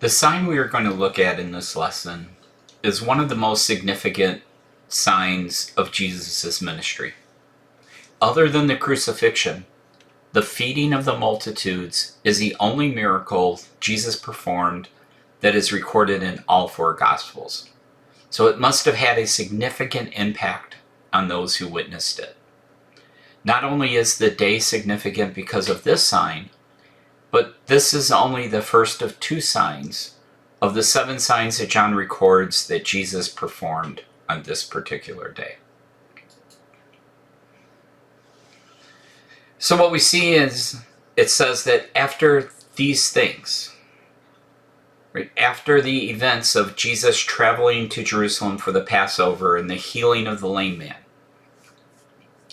The sign we are going to look at in this lesson is one of the most significant signs of Jesus' ministry. Other than the crucifixion, the feeding of the multitudes is the only miracle Jesus performed that is recorded in all four Gospels. So it must have had a significant impact on those who witnessed it. Not only is the day significant because of this sign, but this is only the first of two signs of the 7 signs that John records that Jesus performed on this particular day. So what we see is, it says that after these things, right, after the events of Jesus traveling to Jerusalem for the Passover and the healing of the lame man,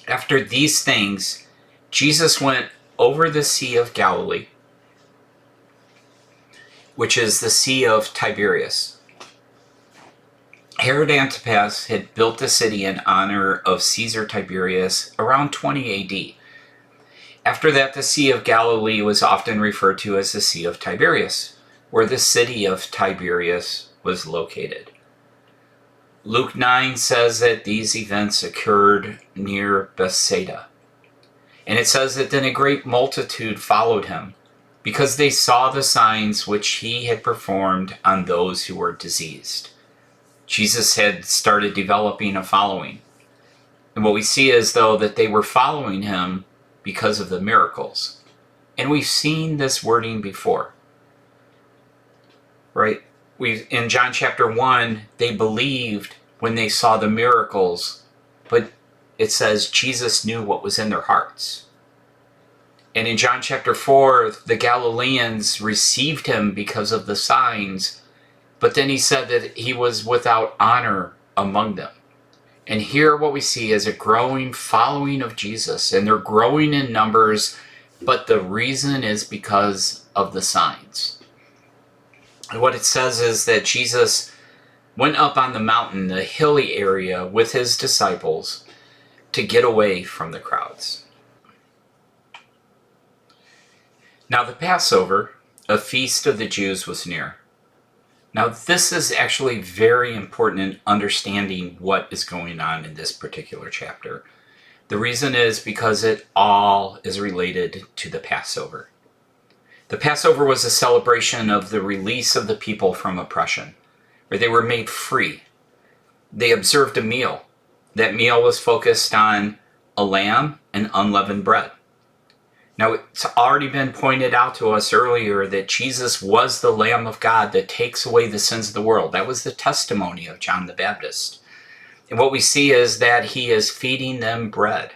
after these things, Jesus went over the Sea of Galilee, which is the Sea of Tiberias. Herod Antipas had built the city in honor of Caesar Tiberius around 20 AD. After that, the Sea of Galilee was often referred to as the Sea of Tiberias, where the city of Tiberias was located. Luke 9 says that these events occurred near Bethsaida. And it says that then a great multitude followed him, because they saw the signs which he had performed on those who were diseased. Jesus had started developing a following. And what we see is, though, that they were following him because of the miracles. And we've seen this wording before. Right? In John chapter 1, they believed when they saw the miracles, but it says Jesus knew what was in their hearts. And in John chapter 4, the Galileans received him because of the signs, but then he said that he was without honor among them. And here what we see is a growing following of Jesus, and they're growing in numbers, but the reason is because of the signs. And what it says is that Jesus went up on the mountain, the hilly area, with his disciples to get away from the crowds. Now the Passover, a feast of the Jews, was near. Now this is actually very important in understanding what is going on in this particular chapter. The reason is because it all is related to the Passover. The Passover was a celebration of the release of the people from oppression, where they were made free. They observed a meal. That meal was focused on a lamb and unleavened bread. Now, it's already been pointed out to us earlier that Jesus was the Lamb of God that takes away the sins of the world. That was the testimony of John the Baptist. And what we see is that he is feeding them bread.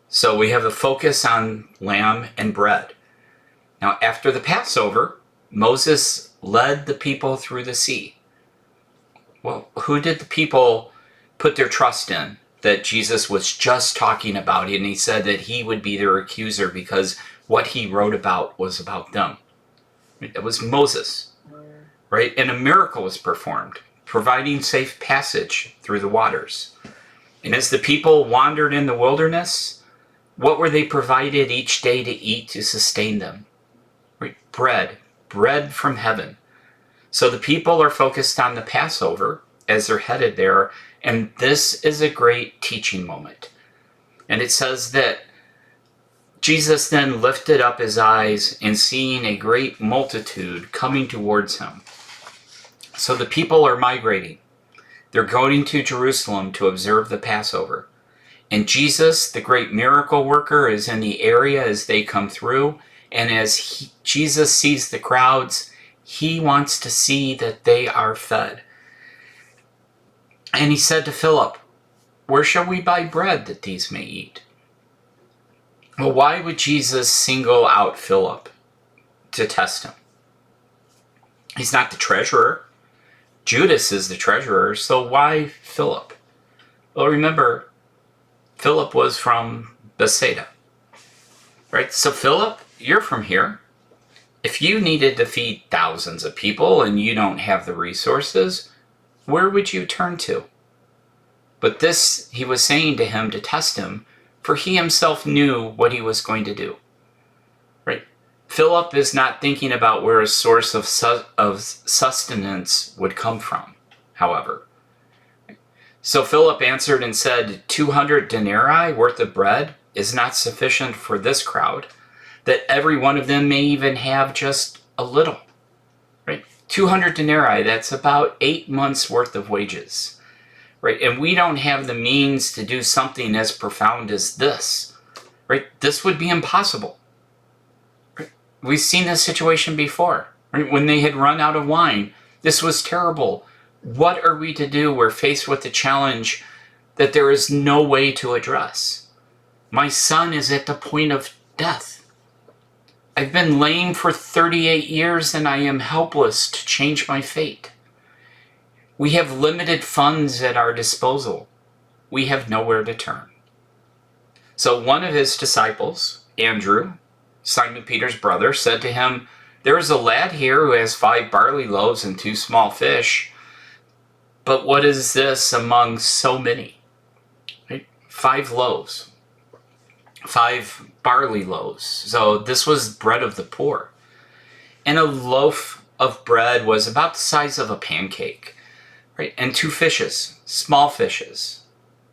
So we have the focus on lamb and bread. Now, after the Passover, Moses led the people through the sea. Well, who did the people put their trust in that Jesus was just talking about? And he said that he would be their accuser because what he wrote about was about them. It was Moses, right? And a miracle was performed, providing safe passage through the waters. And as the people wandered in the wilderness, what were they provided each day to eat to sustain them? Right? Bread from heaven. So the people are focused on the Passover as they're headed there, and this is a great teaching moment. And it says that Jesus then lifted up his eyes and seeing a great multitude coming towards him. So the people are migrating. They're going to Jerusalem to observe the Passover. And Jesus, the great miracle worker, is in the area as they come through. And as Jesus sees the crowds, he wants to see that they are fed. And he said to Philip, "Where shall we buy bread that these may eat?" Well, why would Jesus single out Philip to test him? He's not the treasurer. Judas is the treasurer, so why Philip? Well, remember, Philip was from Bethsaida, right? So Philip, you're from here. If you needed to feed thousands of people and you don't have the resources, where would you turn to? But this he was saying to him to test him, for he himself knew what he was going to do. Right? Philip is not thinking about where a source of sustenance would come from, however. So Philip answered and said, 200 denarii worth of bread is not sufficient for this crowd, that every one of them may even have just a little. Right? 200 denarii, that's about 8 months worth of wages. Right? And we don't have the means to do something as profound as this. Right? This would be impossible. Right? We've seen this situation before. Right? When they had run out of wine, this was terrible. What are we to do? We're faced with the challenge that there is no way to address. My son is at the point of death. I've been lame for 38 years and I am helpless to change my fate. We have limited funds at our disposal. We have nowhere to turn. So one of his disciples, Andrew, Simon Peter's brother, said to him, there is a lad here who has 5 barley loaves and 2 small fish. But what is this among so many? Right? 5 loaves. 5 barley loaves. So this was bread of the poor. And a loaf of bread was about the size of a pancake. Right? And 2 fishes, small fishes,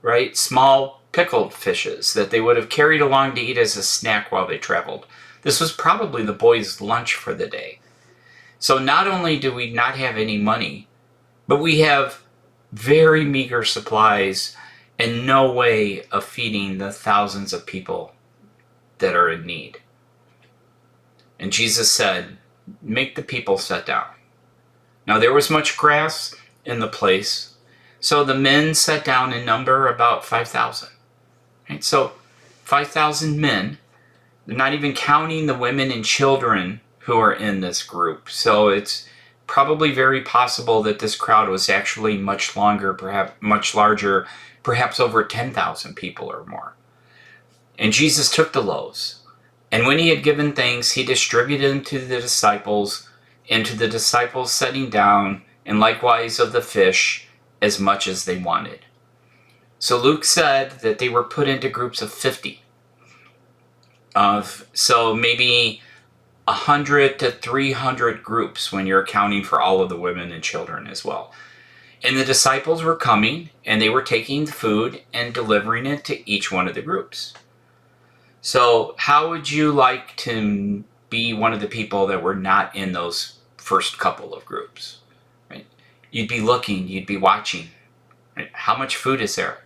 right? Small pickled fishes that they would have carried along to eat as a snack while they traveled. This was probably the boys' lunch for the day. So not only do we not have any money, but we have very meager supplies and no way of feeding the thousands of people that are in need. And Jesus said, make the people sit down. Now there was much grass in the place, so the men sat down in number about 5,000. Right? So 5,000 men, they're not even counting the women and children who are in this group. So it's probably very possible that this crowd was actually much longer, perhaps much larger, perhaps over 10,000 people or more. And Jesus took the loaves, and when he had given thanks, he distributed them to the disciples, and to the disciples sitting down, and likewise of the fish, as much as they wanted. So Luke said that they were put into groups of 50. So maybe 100 to 300 groups when you're accounting for all of the women and children as well. And the disciples were coming, and they were taking the food and delivering it to each one of the groups. So how would you like to be one of the people that were not in those first couple of groups? Right? You'd be looking, you'd be watching. Right? How much food is there?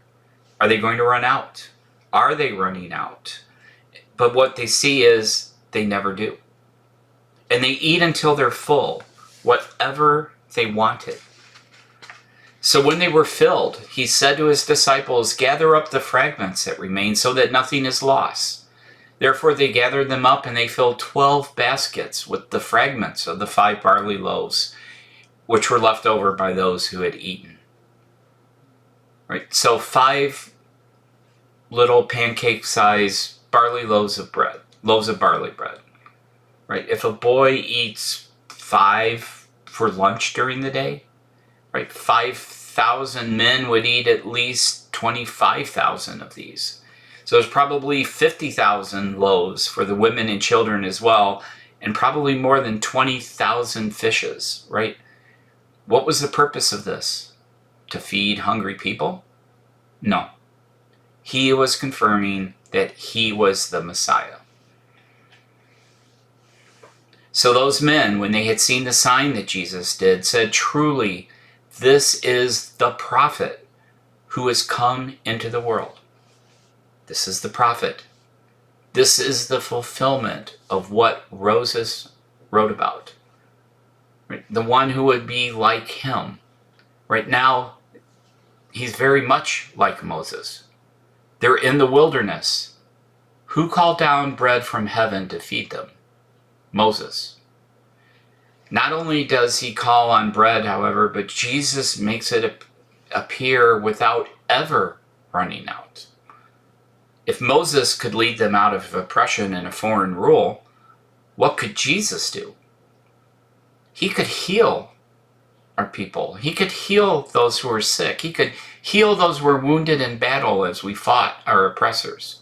Are they going to run out? Are they running out? But what they see is they never do. And they eat until they're full, whatever they wanted. So when they were filled, he said to his disciples, gather up the fragments that remain so that nothing is lost. Therefore they gathered them up, and they filled 12 baskets with the fragments of the 5 barley loaves, which were left over by those who had eaten. Right? So 5 little pancake-sized barley loaves of barley bread. Right? If a boy eats 5 for lunch during the day, right, 5,000 men would eat at least 25,000 of these. So there's probably 50,000 loaves for the women and children as well, and probably more than 20,000 fishes, right? What was the purpose of this? To feed hungry people? No. He was confirming that he was the Messiah. So those men, when they had seen the sign that Jesus did, said, truly, this is the prophet who has come into the world. This is the prophet. This is the fulfillment of what Moses wrote about. Right? The one who would be like him. Right now, he's very much like Moses. They're in the wilderness. Who called down bread from heaven to feed them? Moses. Not only does he call on bread, however, but Jesus makes it appear without ever running out. If Moses could lead them out of oppression and a foreign rule, what could Jesus do? He could heal our people. He could heal those who were sick. He could heal those who were wounded in battle as we fought our oppressors.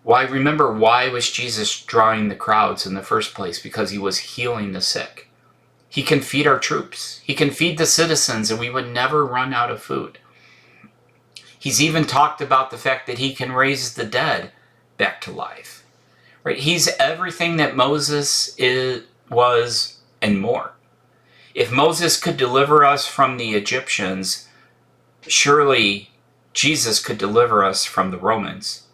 Why? Remember, why was Jesus drawing the crowds in the first place? Because he was healing the sick. He can feed our troops. He can feed the citizens, and we would never run out of food. He's even talked about the fact that he can raise the dead back to life. Right? He's everything that Moses was and more. If Moses could deliver us from the Egyptians, surely Jesus could deliver us from the Romans.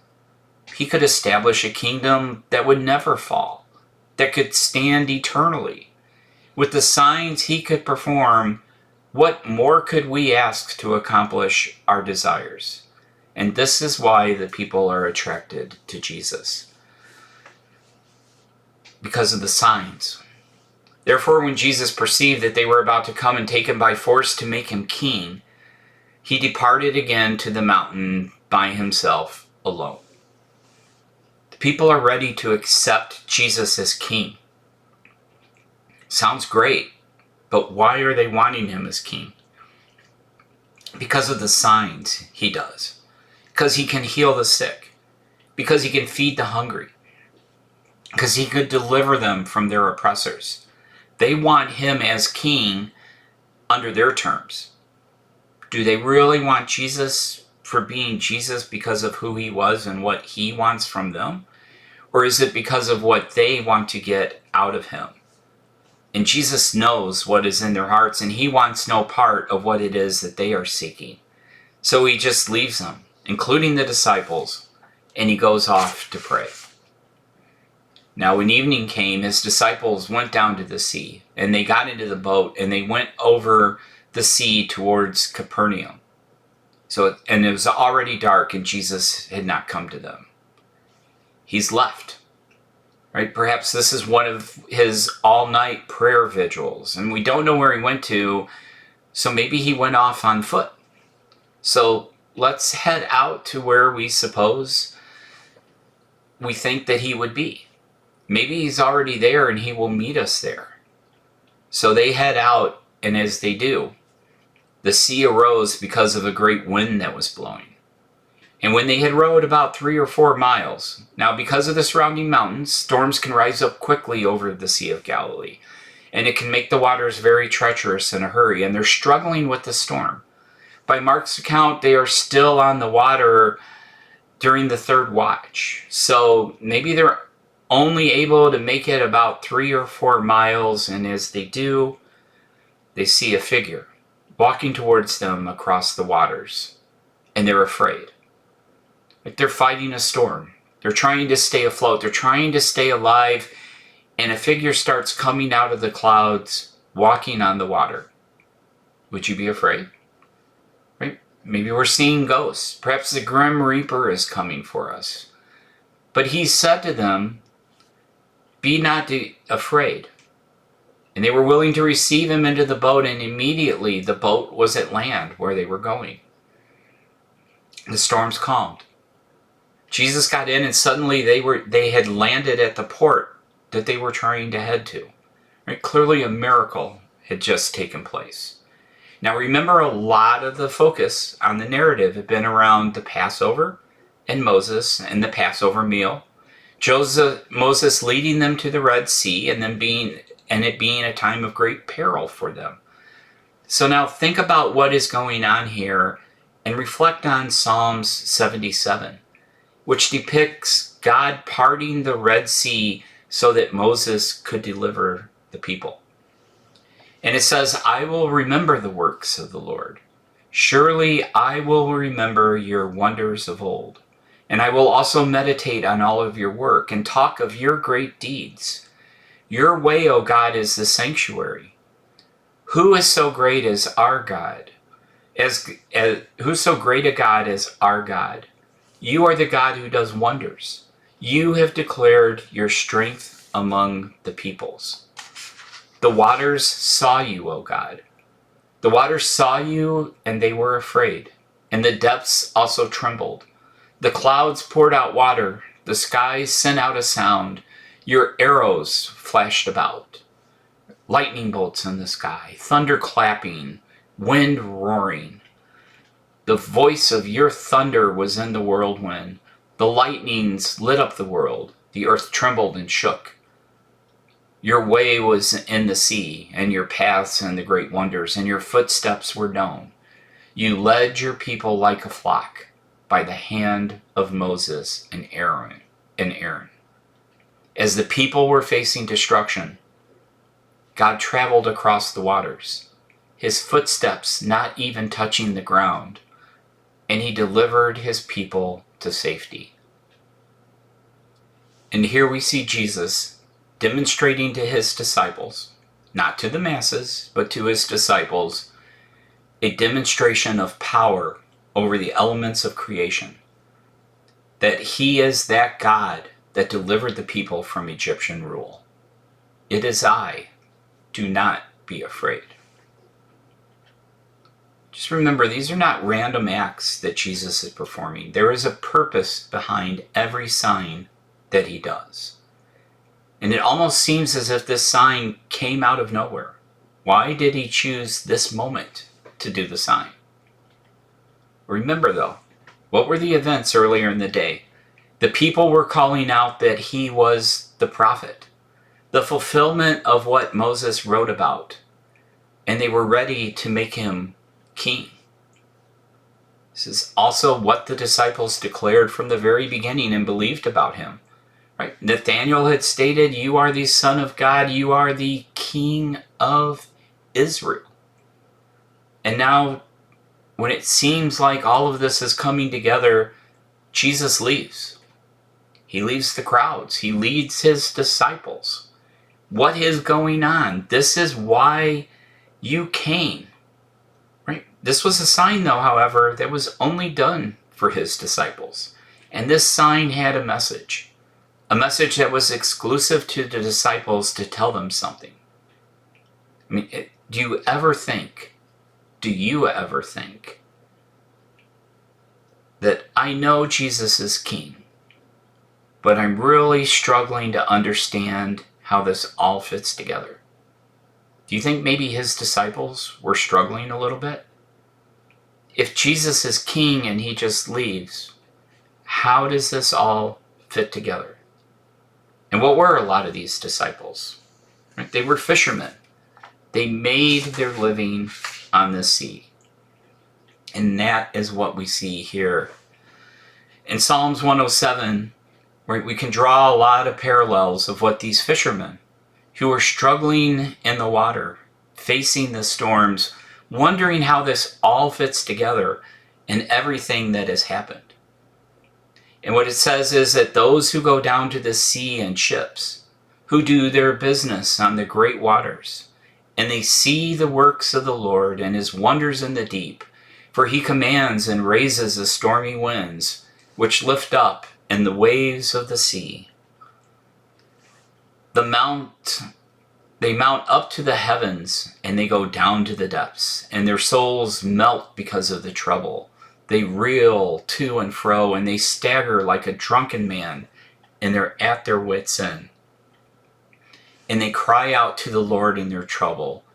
He could establish a kingdom that would never fall, that could stand eternally. With the signs he could perform, what more could we ask to accomplish our desires? And this is why the people are attracted to Jesus. Because of the signs. Therefore, when Jesus perceived that they were about to come and take him by force to make him king, he departed again to the mountain by himself alone. The people are ready to accept Jesus as king. Sounds great, but why are they wanting him as king? Because of the signs he does. Because he can heal the sick. Because he can feed the hungry. Because he could deliver them from their oppressors. They want him as king under their terms. Do they really want Jesus for being Jesus because of who he was and what he wants from them? Or is it because of what they want to get out of him? And Jesus knows what is in their hearts, and he wants no part of what it is that they are seeking. So he just leaves them, including the disciples, and he goes off to pray. Now when evening came, his disciples went down to the sea, and they got into the boat, and they went over the sea towards Capernaum. And it was already dark, and Jesus had not come to them. He's left. Right? Perhaps this is one of his all-night prayer vigils, and we don't know where he went to, so maybe he went off on foot. So let's head out to where we think that he would be. Maybe he's already there and he will meet us there. So they head out, and as they do, the sea arose because of a great wind that was blowing. And when they had rowed about 3 or 4 miles, now because of the surrounding mountains, storms can rise up quickly over the Sea of Galilee, and it can make the waters very treacherous in a hurry, and they're struggling with the storm. By Mark's account, they are still on the water during the 3rd watch. So maybe they're only able to make it about 3 or 4 miles, and as they do, they see a figure walking towards them across the waters, and they're afraid. Like they're fighting a storm. They're trying to stay afloat. They're trying to stay alive. And a figure starts coming out of the clouds, walking on the water. Would you be afraid? Right? Maybe we're seeing ghosts. Perhaps the Grim Reaper is coming for us. But he said to them, "Be not afraid." And they were willing to receive him into the boat, and immediately the boat was at land where they were going. The storms calmed. Jesus got in, and suddenly they had landed at the port that they were trying to head to. Right? Clearly a miracle had just taken place. Now remember, a lot of the focus on the narrative had been around the Passover and Moses and the Passover meal. Moses leading them to the Red Sea, and it being a time of great peril for them. So now think about what is going on here and reflect on Psalms 77. Which depicts God parting the Red Sea so that Moses could deliver the people. And it says, "I will remember the works of the Lord. Surely I will remember your wonders of old. And I will also meditate on all of your work and talk of your great deeds. Your way, O God, is the sanctuary. Who is so great as our God? Who's so great a God as our God? You are the God who does wonders. You have declared your strength among the peoples. The waters saw you, O God. The waters saw you, and they were afraid, and the depths also trembled. The clouds poured out water. The skies sent out a sound. Your arrows flashed about. Lightning bolts in the sky, thunder clapping, wind roaring. The voice of your thunder was in the whirlwind. The lightnings lit up the world. The earth trembled and shook. Your way was in the sea, and your paths in the great wonders, and your footsteps were known. You led your people like a flock by the hand of Moses and Aaron. As the people were facing destruction, God traveled across the waters, his footsteps not even touching the ground, and he delivered his people to safety. And here we see Jesus demonstrating to his disciples, not to the masses, but to his disciples, a demonstration of power over the elements of creation. That he is that God that delivered the people from Egyptian rule. It is I. Do not be afraid. Just remember, these are not random acts that Jesus is performing. There is a purpose behind every sign that he does. And it almost seems as if this sign came out of nowhere. Why did he choose this moment to do the sign? Remember though, what were the events earlier in the day? The people were calling out that he was the prophet, the fulfillment of what Moses wrote about, and they were ready to make him king. This is also what the disciples declared from the very beginning and believed about him. Right? Nathanael had stated, "You are the Son of God, you are the King of Israel." And now, when it seems like all of this is coming together, Jesus leaves. He leaves the crowds. He leads his disciples. What is going on? This is why you came. Right? This was a sign, though, however, that was only done for his disciples. And this sign had a message that was exclusive to the disciples to tell them something. I mean, do you ever think that I know Jesus is king, but I'm really struggling to understand how this all fits together? Do you think maybe his disciples were struggling a little bit? If Jesus is king and he just leaves, how does this all fit together? And what were a lot of these disciples? Right? They were fishermen. They made their living on the sea. And that is what we see here. In Psalms 107, right, we can draw a lot of parallels of what these fishermen who were struggling in the water, facing the storms, wondering how this all fits together and everything that has happened. And what it says is that those who go down to the sea in ships, who do their business on the great waters, and they see the works of the Lord and his wonders in the deep, for he commands and raises the stormy winds, which lift up in the waves of the sea. They mount up to the heavens, and they go down to the depths, and their souls melt because of the trouble. They reel to and fro, and they stagger like a drunken man, and they're at their wits' end. And they cry out to the Lord in their trouble,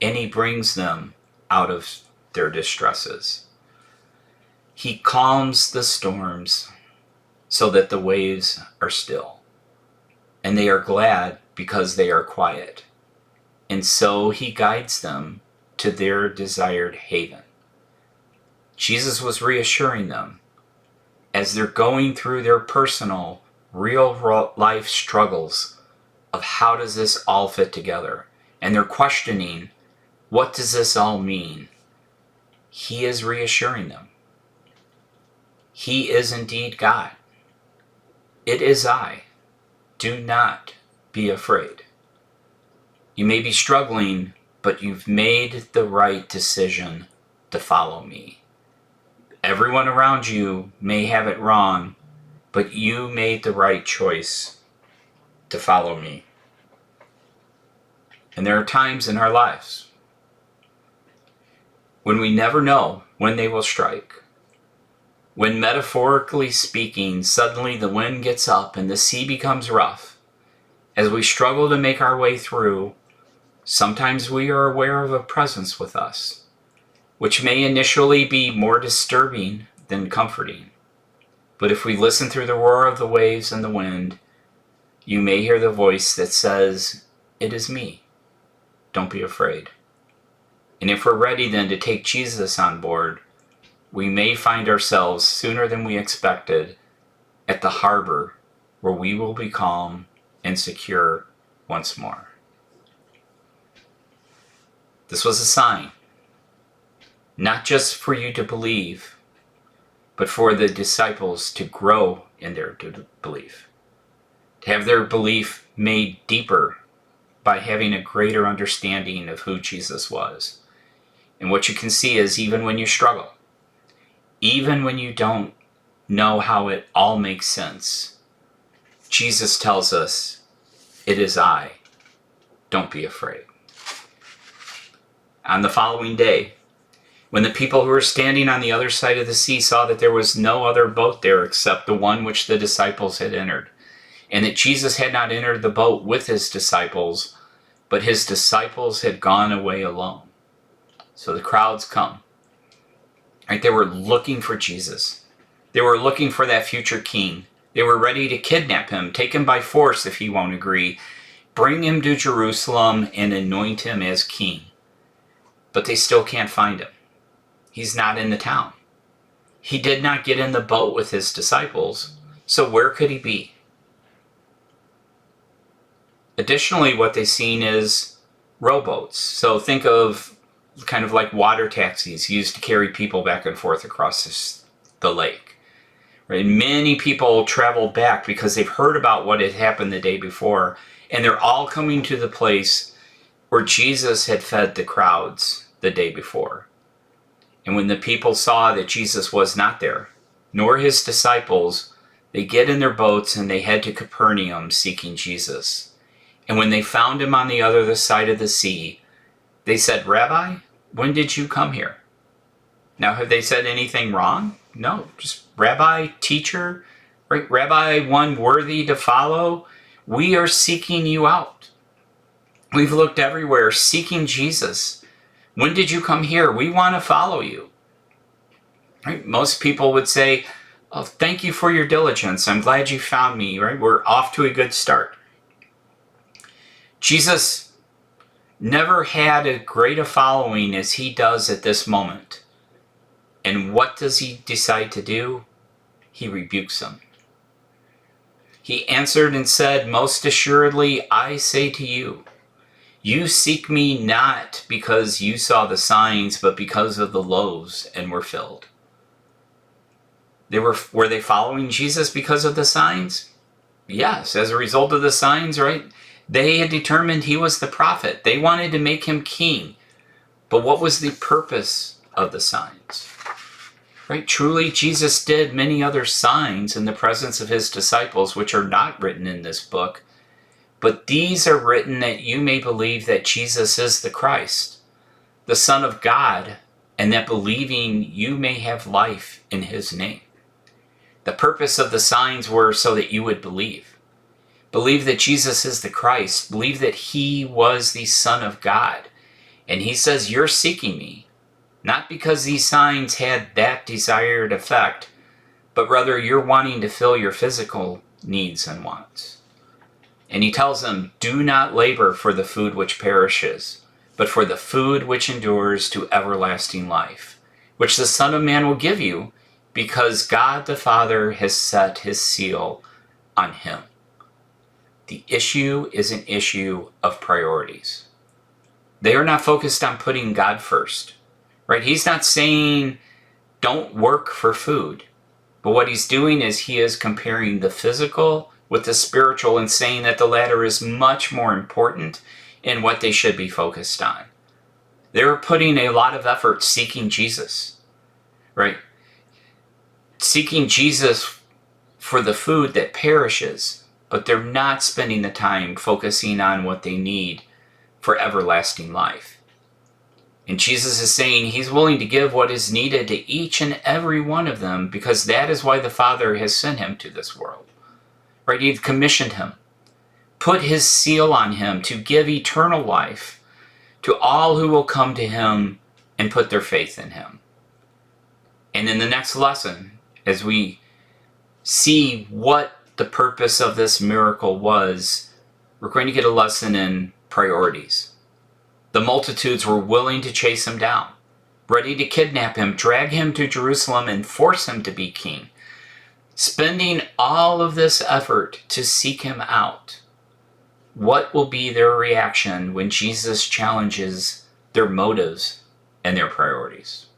and he brings them out of their distresses. He calms the storms so that the waves are still, and they are glad because they are quiet. And so he guides them to their desired haven. Jesus was reassuring them as they're going through their personal, real life struggles of how does this all fit together? And they're questioning, what does this all mean? He is reassuring them. He is indeed God. It is I. Do not be afraid. You may be struggling, but you've made the right decision to follow me. Everyone around you may have it wrong, but you made the right choice to follow me. And there are times in our lives when we never know when they will strike. When, metaphorically speaking, suddenly the wind gets up and the sea becomes rough. As we struggle to make our way through, sometimes we are aware of a presence with us, which may initially be more disturbing than comforting. But if we listen through the roar of the waves and the wind, you may hear the voice that says, 'It is me. Don't be afraid.' And if we're ready then to take Jesus on board, we may find ourselves sooner than we expected at the harbor where we will be calm and secure once more." This was a sign, not just for you to believe, but for the disciples to grow in their belief, to have their belief made deeper by having a greater understanding of who Jesus was. And what you can see is even when you struggle, even when you don't know how it all makes sense, Jesus tells us, "It is I. Don't be afraid." On the following day, when the people who were standing on the other side of the sea saw that there was no other boat there except the one which the disciples had entered, and that Jesus had not entered the boat with his disciples, but his disciples had gone away alone. So the crowds come. Right? They were looking for Jesus. They were looking for that future king. They were ready to kidnap him, take him by force if he won't agree, bring him to Jerusalem and anoint him as king. But they still can't find him. He's not in the town. He did not get in the boat with his disciples, so where could he be? Additionally, what they've seen is rowboats. So think of kind of like water taxis used to carry people back and forth across the lake. Right? Many people traveled back because they've heard about what had happened the day before, and they're all coming to the place where Jesus had fed the crowds the day before. And when the people saw that Jesus was not there, nor his disciples, they get in their boats and they head to Capernaum seeking Jesus. And when they found him on the other side of the sea, they said, "Rabbi, when did you come here?" Now, have they said anything wrong? No, just Rabbi, teacher, right? Rabbi, one worthy to follow. We are seeking you out. We've looked everywhere seeking Jesus. When did you come here? We want to follow you. Right? Most people would say, "Oh, thank you for your diligence. I'm glad you found me." Right? We're off to a good start. Jesus never had as great a following as he does at this moment. And what does he decide to do? He rebukes them. He answered and said, "Most assuredly, I say to you, you seek me not because you saw the signs, but because of the loaves and were filled." Were they following Jesus because of the signs? Yes, as a result of the signs, right? They had determined he was the prophet. They wanted to make him king. But what was the purpose of the signs? Right? Truly, Jesus did many other signs in the presence of his disciples, which are not written in this book. But these are written that you may believe that Jesus is the Christ, the Son of God, and that believing you may have life in his name. The purpose of the signs were so that you would believe. Believe that Jesus is the Christ. Believe that he was the Son of God. And he says, you're seeking me, not because these signs had that desired effect, but rather you're wanting to fill your physical needs and wants. And he tells them, do not labor for the food which perishes, but for the food which endures to everlasting life, which the Son of Man will give you, because God the Father has set his seal on him. The issue is an issue of priorities. They are not focused on putting God first, right? He's not saying don't work for food, but what he's doing is he is comparing the physical with the spiritual and saying that the latter is much more important in what they should be focused on. They're putting a lot of effort seeking Jesus, right? Seeking Jesus for the food that perishes, but they're not spending the time focusing on what they need for everlasting life. And Jesus is saying he's willing to give what is needed to each and every one of them, because that is why the Father has sent him to this world. Right? He's commissioned him, put his seal on him to give eternal life to all who will come to him and put their faith in him. And in the next lesson, as we see what the purpose of this miracle was, we're going to get a lesson in priorities. The multitudes were willing to chase him down, ready to kidnap him, drag him to Jerusalem, and force him to be king, spending all of this effort to seek him out. What will be their reaction when Jesus challenges their motives and their priorities?